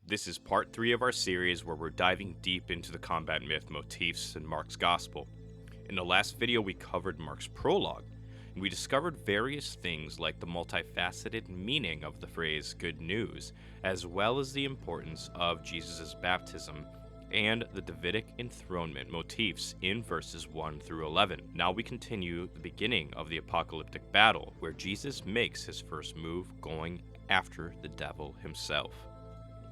This is part 3 of our series where we're diving deep into the combat myth motifs in Mark's Gospel. In the last video we covered Mark's prologue, and we discovered various things like the multifaceted meaning of the phrase good news, as well as the importance of Jesus' baptism and the Davidic enthronement motifs in verses 1 through 11. Now we continue the beginning of the apocalyptic battle, where Jesus makes his first move going after the devil himself.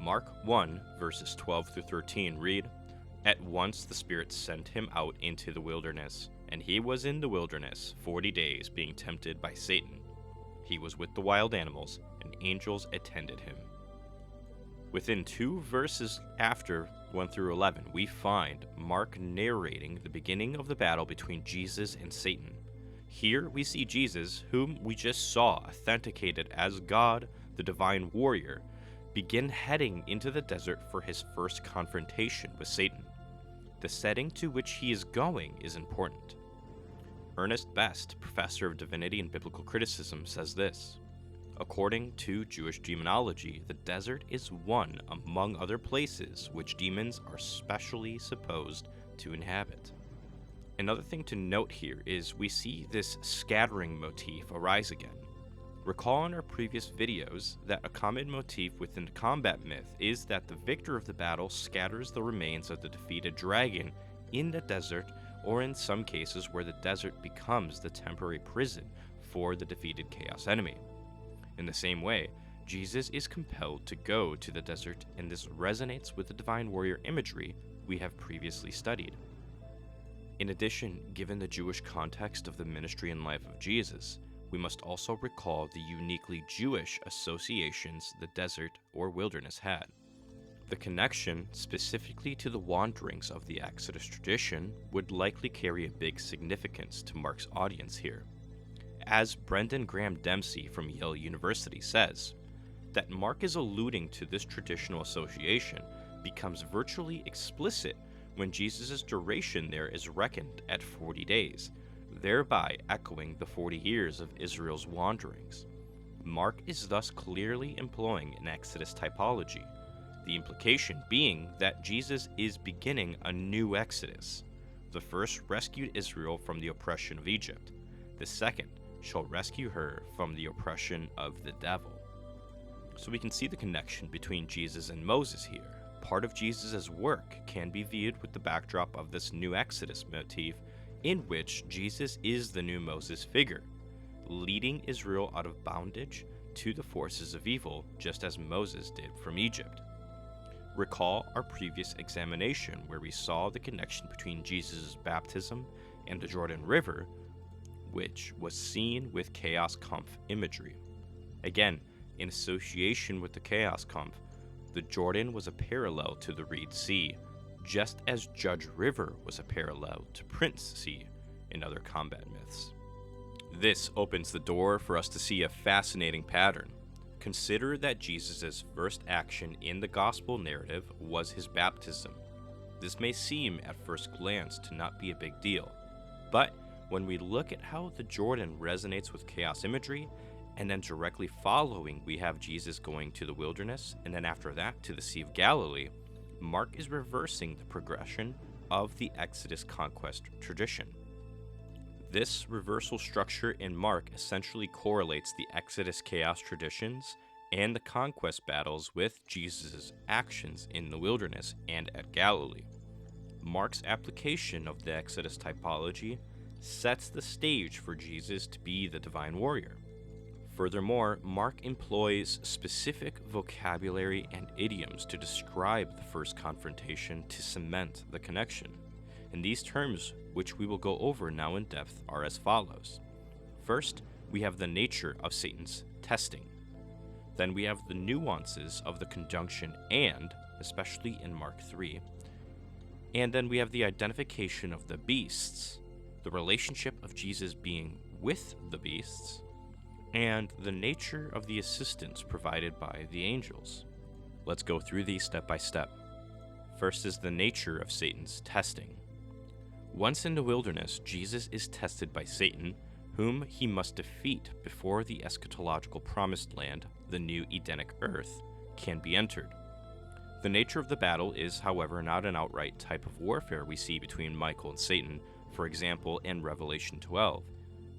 Mark 1, verses 12 through 13 read, "At once the Spirit sent him out into the wilderness, and he was in the wilderness 40 days, being tempted by Satan. He was with the wild animals, and angels attended him." Within 2 verses after 1 through 11, we find Mark narrating the beginning of the battle between Jesus and Satan. Here we see Jesus, whom we just saw authenticated as God, the divine warrior, begin heading into the desert for his first confrontation with Satan. The setting to which he is going is important. Ernest Best, professor of divinity and biblical criticism, says this: "According to Jewish demonology, the desert is one among other places which demons are specially supposed to inhabit." Another thing to note here is we see this scattering motif arise again. Recall in our previous videos that a common motif within the combat myth is that the victor of the battle scatters the remains of the defeated dragon in the desert, or in some cases where the desert becomes the temporary prison for the defeated chaos enemy. In the same way, Jesus is compelled to go to the desert, and this resonates with the divine warrior imagery we have previously studied. In addition, given the Jewish context of the ministry and life of Jesus, we must also recall the uniquely Jewish associations the desert or wilderness had. The connection specifically to the wanderings of the Exodus tradition would likely carry a big significance to Mark's audience here. As Brendan Graham Dempsey from Yale University says, that Mark is alluding to this traditional association becomes virtually explicit when Jesus' duration there is reckoned at 40 days, thereby echoing the 40 years of Israel's wanderings. Mark is thus clearly employing an Exodus typology, the implication being that Jesus is beginning a new Exodus. The first rescued Israel from the oppression of Egypt. The second shall rescue her from the oppression of the devil. So we can see the connection between Jesus and Moses here. Part of Jesus' work can be viewed with the backdrop of this new Exodus motif, in which Jesus is the new Moses figure, leading Israel out of bondage to the forces of evil, just as Moses did from Egypt. Recall our previous examination where we saw the connection between Jesus' baptism and the Jordan River, which was seen with Chaos Kampf imagery. Again, in association with the Chaos Kampf, the Jordan was a parallel to the Reed Sea, just as Judge River was a parallel to Prince Sea in other combat myths. This opens the door for us to see a fascinating pattern. Consider that Jesus' first action in the gospel narrative was his baptism. This may seem at first glance to not be a big deal, but when we look at how the Jordan resonates with chaos imagery, and then directly following we have Jesus going to the wilderness, and then after that to the Sea of Galilee, Mark is reversing the progression of the Exodus conquest tradition. This reversal structure in Mark essentially correlates the Exodus chaos traditions and the conquest battles with Jesus' actions in the wilderness and at Galilee. Mark's application of the Exodus typology sets the stage for Jesus to be the divine warrior. Furthermore, Mark employs specific vocabulary and idioms to describe the first confrontation to cement the connection. And these terms, which we will go over now in depth, are as follows. First, we have the nature of Satan's testing. Then we have the nuances of the conjunction and, especially in Mark 3. And then we have the identification of the beasts, the relationship of Jesus being with the beasts, and the nature of the assistance provided by the angels. Let's go through these step by step. First is the nature of Satan's testing. Once in the wilderness, Jesus is tested by Satan, whom he must defeat before the eschatological promised land, the new Edenic earth, can be entered. The nature of the battle is, however, not an outright type of warfare we see between Michael and Satan, for example, in Revelation 12.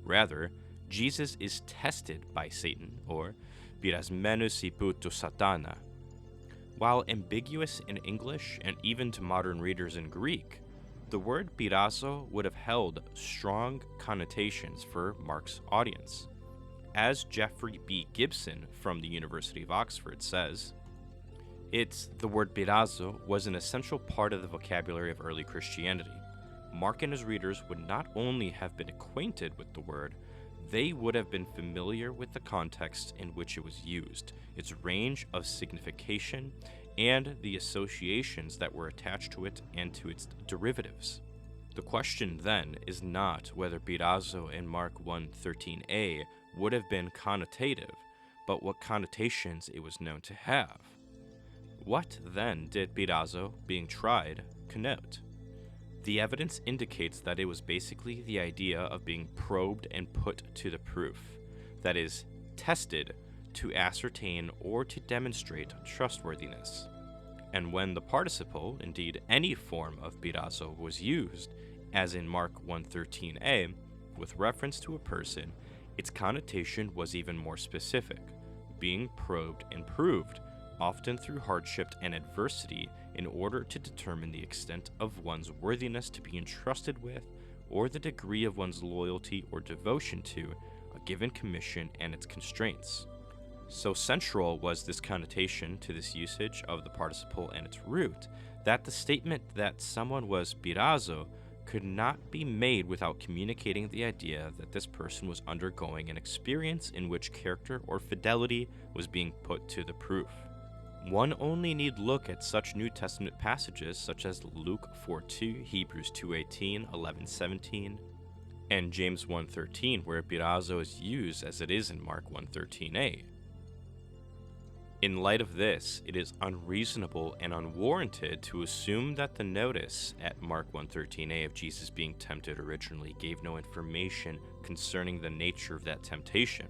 Rather, Jesus is tested by Satan, or πειρασμένος υπού του Σατάνα. While ambiguous in English and even to modern readers in Greek, the word πειράζω would have held strong connotations for Mark's audience. As Jeffrey B. Gibson from the University of Oxford says, the word πειράζω was an essential part of the vocabulary of early Christianity. Mark and his readers would not only have been acquainted with the word, they would have been familiar with the context in which it was used, its range of signification, and the associations that were attached to it and to its derivatives. The question then is not whether πειράζω in Mark 1:13a would have been connotative, but what connotations it was known to have. What then did πειράζω, being tried, connote? The evidence indicates that it was basically the idea of being probed and put to the proof, that is, tested to ascertain or to demonstrate trustworthiness. And when the participle, indeed any form of πειράζω, was used, as in Mark 1:13a, with reference to a person, its connotation was even more specific, being probed and proved, often through hardship and adversity, in order to determine the extent of one's worthiness to be entrusted with, or the degree of one's loyalty or devotion to a given commission and its constraints. So central was this connotation to this usage of the participle and its root, that the statement that someone was πειράζω could not be made without communicating the idea that this person was undergoing an experience in which character or fidelity was being put to the proof. One only need look at such New Testament passages such as Luke 4:2, Hebrews 2:18, 11:17, and James 1:13, where πειράζω is used as it is in Mark 1:13a. In light of this, it is unreasonable and unwarranted to assume that the notice at Mark 1:13a of Jesus being tempted originally gave no information concerning the nature of that temptation.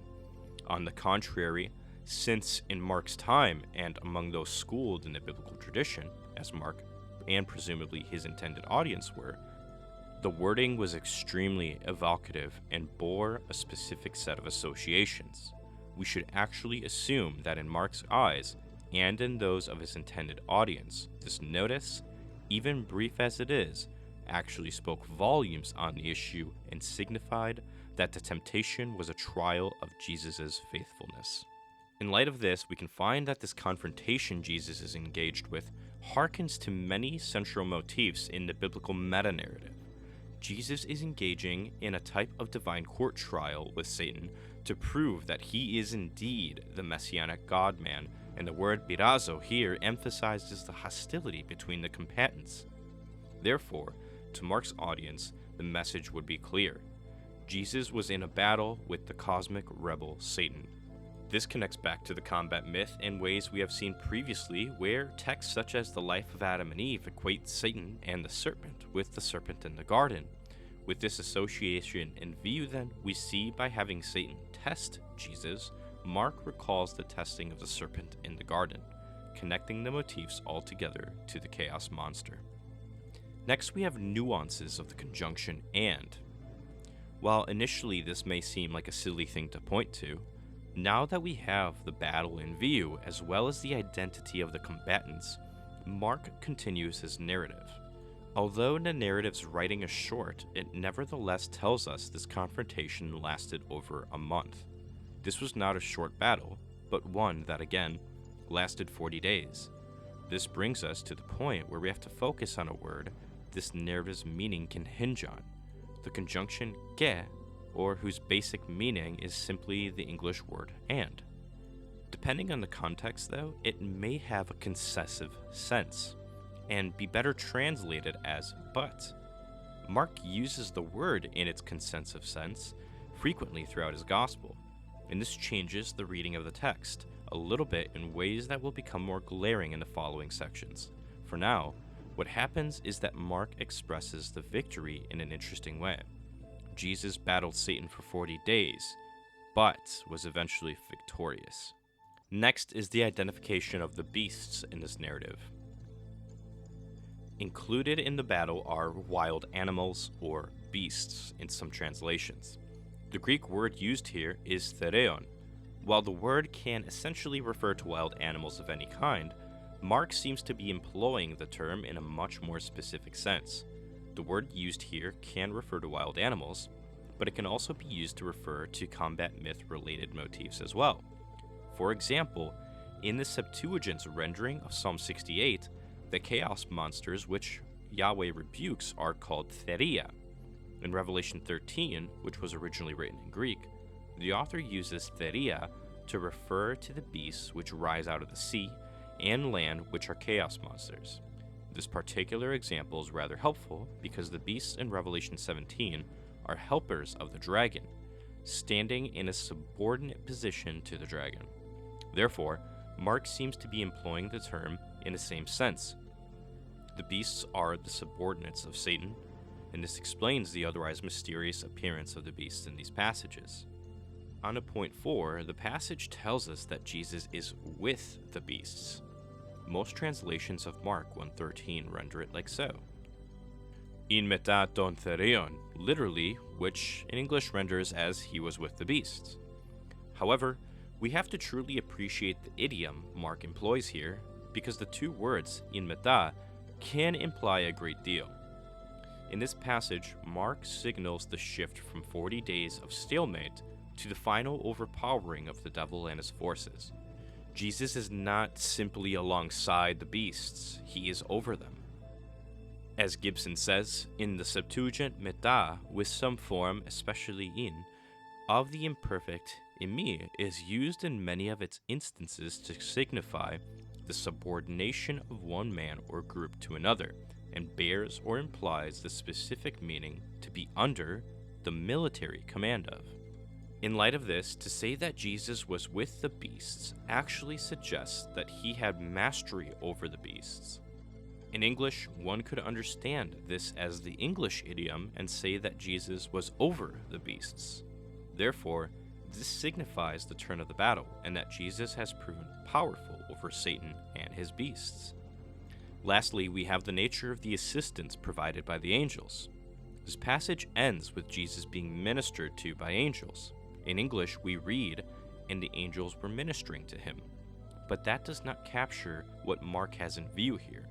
On the contrary, since in Mark's time and among those schooled in the biblical tradition, as Mark and presumably his intended audience were, the wording was extremely evocative and bore a specific set of associations. We should actually assume that in Mark's eyes, and in those of his intended audience, this notice, even brief as it is, actually spoke volumes on the issue and signified that the temptation was a trial of Jesus' faithfulness. In light of this, we can find that this confrontation Jesus is engaged with harkens to many central motifs in the biblical meta-narrative. Jesus is engaging in a type of divine court trial with Satan to prove that he is indeed the messianic God-man, and the word πειράζω here emphasizes the hostility between the combatants. Therefore, to Mark's audience, the message would be clear. Jesus was in a battle with the cosmic rebel Satan. This connects back to the combat myth in ways we have seen previously, where texts such as the life of Adam and Eve equate Satan and the serpent with the serpent in the garden. With this association in view, then, we see by having Satan test Jesus, Mark recalls the testing of the serpent in the garden, connecting the motifs all together to the chaos monster. Next, we have nuances of the conjunction and. While initially this may seem like a silly thing to point to, now that we have the battle in view, as well as the identity of the combatants, Mark continues his narrative. Although the narrative's writing is short, it nevertheless tells us this confrontation lasted over a month. This was not a short battle, but one that, again, lasted 40 days. This brings us to the point where we have to focus on a word this narrative's meaning can hinge on, the conjunction que, or whose basic meaning is simply the English word and. Depending on the context, though, it may have a concessive sense, and be better translated as but. Mark uses the word in its concessive sense frequently throughout his gospel, and this changes the reading of the text a little bit in ways that will become more glaring in the following sections. For now, what happens is that Mark expresses the victory in an interesting way. Jesus battled Satan for 40 days, but was eventually victorious. Next is the identification of the beasts in this narrative. Included in the battle are wild animals or beasts in some translations. The Greek word used here is thereon. While the word can essentially refer to wild animals of any kind, Mark seems to be employing the term in a much more specific sense. The word used here can refer to wild animals, but it can also be used to refer to combat myth-related motifs as well. For example, in the Septuagint's rendering of Psalm 68, the chaos monsters which Yahweh rebukes are called theria. In Revelation 13, which was originally written in Greek, the author uses theria to refer to the beasts which rise out of the sea and land, which are chaos monsters. This particular example is rather helpful because the beasts in Revelation 17 are helpers of the dragon, standing in a subordinate position to the dragon. Therefore, Mark seems to be employing the term in the same sense. The beasts are the subordinates of Satan, and this explains the otherwise mysterious appearance of the beasts in these passages. On to point 4, the passage tells us that Jesus is with the beasts. Most translations of Mark 1:13 render it like so. In meta ton therion, literally, which in English renders as he was with the beasts. However, we have to truly appreciate the idiom Mark employs here, because the two words, in meta, can imply a great deal. In this passage, Mark signals the shift from 40 days of stalemate to the final overpowering of the devil and his forces. Jesus is not simply alongside the beasts, he is over them. As Gibson says, in the Septuagint, meta, with some form, especially in, of the imperfect imi, is used in many of its instances to signify the subordination of one man or group to another, and bears or implies the specific meaning to be under the military command of. In light of this, to say that Jesus was with the beasts actually suggests that he had mastery over the beasts. In English, one could understand this as the English idiom and say that Jesus was over the beasts. Therefore, this signifies the turn of the battle and that Jesus has proven powerful over Satan and his beasts. Lastly, we have the nature of the assistance provided by the angels. This passage ends with Jesus being ministered to by angels. In English, we read, "And the angels were ministering to him." But that does not capture what Mark has in view here.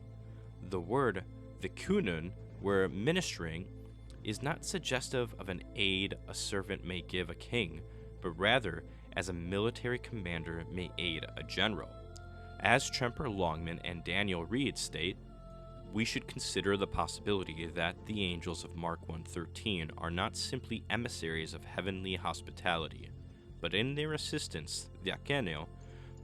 The word, the kunun, where ministering, is not suggestive of an aid a servant may give a king, but rather as a military commander may aid a general. As Tremper Longman and Daniel Reed state, we should consider the possibility that the angels of Mark 1:13 are not simply emissaries of heavenly hospitality, but in their assistance, the akeneo,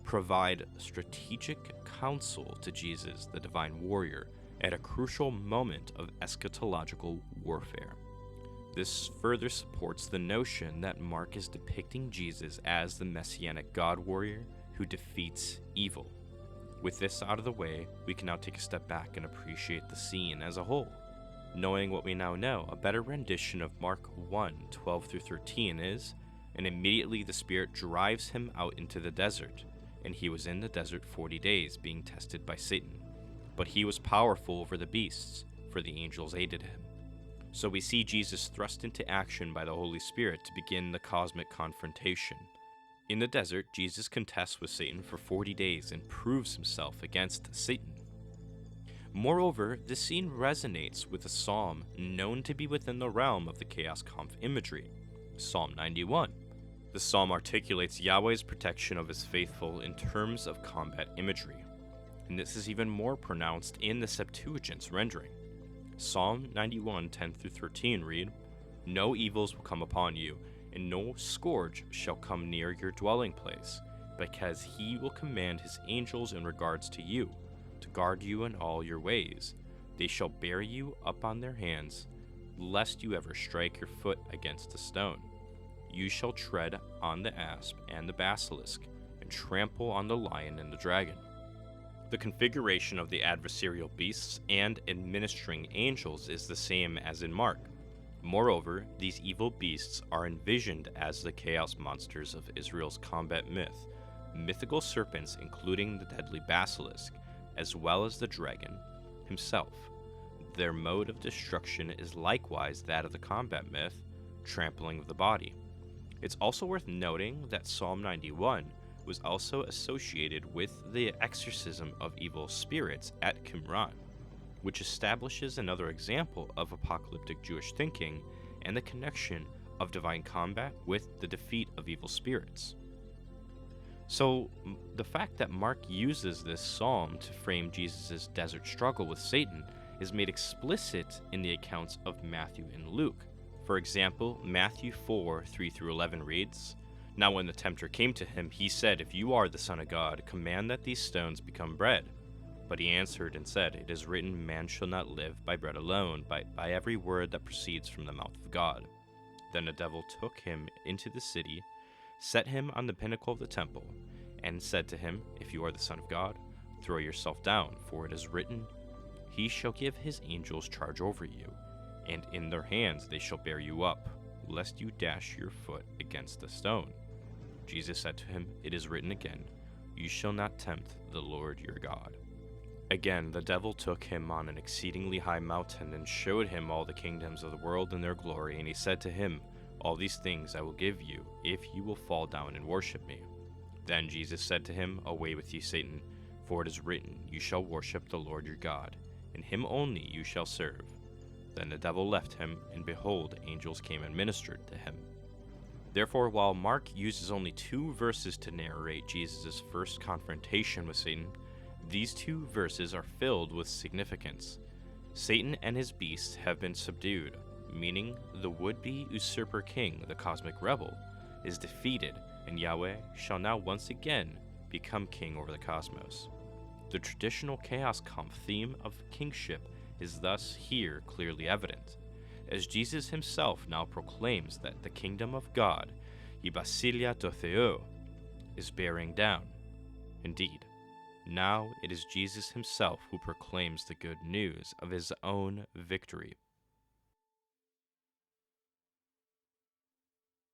provide strategic counsel to Jesus, the divine warrior, at a crucial moment of eschatological warfare. This further supports the notion that Mark is depicting Jesus as the messianic God warrior who defeats evil. With this out of the way, we can now take a step back and appreciate the scene as a whole. Knowing what we now know, a better rendition of Mark 1:12-13 is, "And immediately the Spirit drives him out into the desert, and he was in the desert 40 days, being tested by Satan. But he was powerful over the beasts, for the angels aided him." So we see Jesus thrust into action by the Holy Spirit to begin the cosmic confrontation. In the desert, Jesus contests with Satan for 40 days and proves himself against Satan. Moreover, this scene resonates with a psalm known to be within the realm of the Chaos Conf imagery, Psalm 91. The psalm articulates Yahweh's protection of his faithful in terms of combat imagery, and this is even more pronounced in the Septuagint's rendering. Psalm 91:10-13 read, "No evils will come upon you, and no scourge shall come near your dwelling place, because he will command his angels in regards to you, to guard you in all your ways. They shall bear you up on their hands, lest you ever strike your foot against a stone. You shall tread on the asp and the basilisk, and trample on the lion and the dragon." The configuration of the adversarial beasts and administering angels is the same as in Mark. Moreover, these evil beasts are envisioned as the chaos monsters of Israel's combat myth, mythical serpents including the deadly basilisk, as well as the dragon himself. their mode of destruction is likewise that of the combat myth, trampling of the body. It's also worth noting that Psalm 91 was also associated with the exorcism of evil spirits at Qumran, which establishes another example of apocalyptic Jewish thinking and the connection of divine combat with the defeat of evil spirits. So, the fact that Mark uses this psalm to frame Jesus' desert struggle with Satan is made explicit in the accounts of Matthew and Luke. For example, Matthew 4:3-11 reads, "Now when the tempter came to him, he said, 'If you are the Son of God, command that these stones become bread.' But he answered and said, 'It is written, man shall not live by bread alone, but by every word that proceeds from the mouth of God.' Then the devil took him into the city, set him on the pinnacle of the temple, and said to him, 'If you are the Son of God, throw yourself down, for it is written, He shall give his angels charge over you, and in their hands they shall bear you up, lest you dash your foot against a stone.' Jesus said to him, 'It is written again, you shall not tempt the Lord your God.' Again, the devil took him on an exceedingly high mountain and showed him all the kingdoms of the world and their glory, and he said to him, 'All these things I will give you, if you will fall down and worship me.' Then Jesus said to him, 'Away with you, Satan, for it is written, you shall worship the Lord your God, and him only you shall serve.' Then the devil left him, and behold, angels came and ministered to him." Therefore, while Mark uses only 2 verses to narrate Jesus' first confrontation with Satan, these 2 verses are filled with significance. Satan and his beasts have been subdued, meaning the would-be usurper king, the cosmic rebel, is defeated, and Yahweh shall now once again become king over the cosmos. The traditional Chaos Comp theme of kingship is thus here clearly evident, as Jesus himself now proclaims that the kingdom of God, η βασιλεία του Θεού, is bearing down. Indeed, now it is Jesus himself who proclaims the good news of his own victory.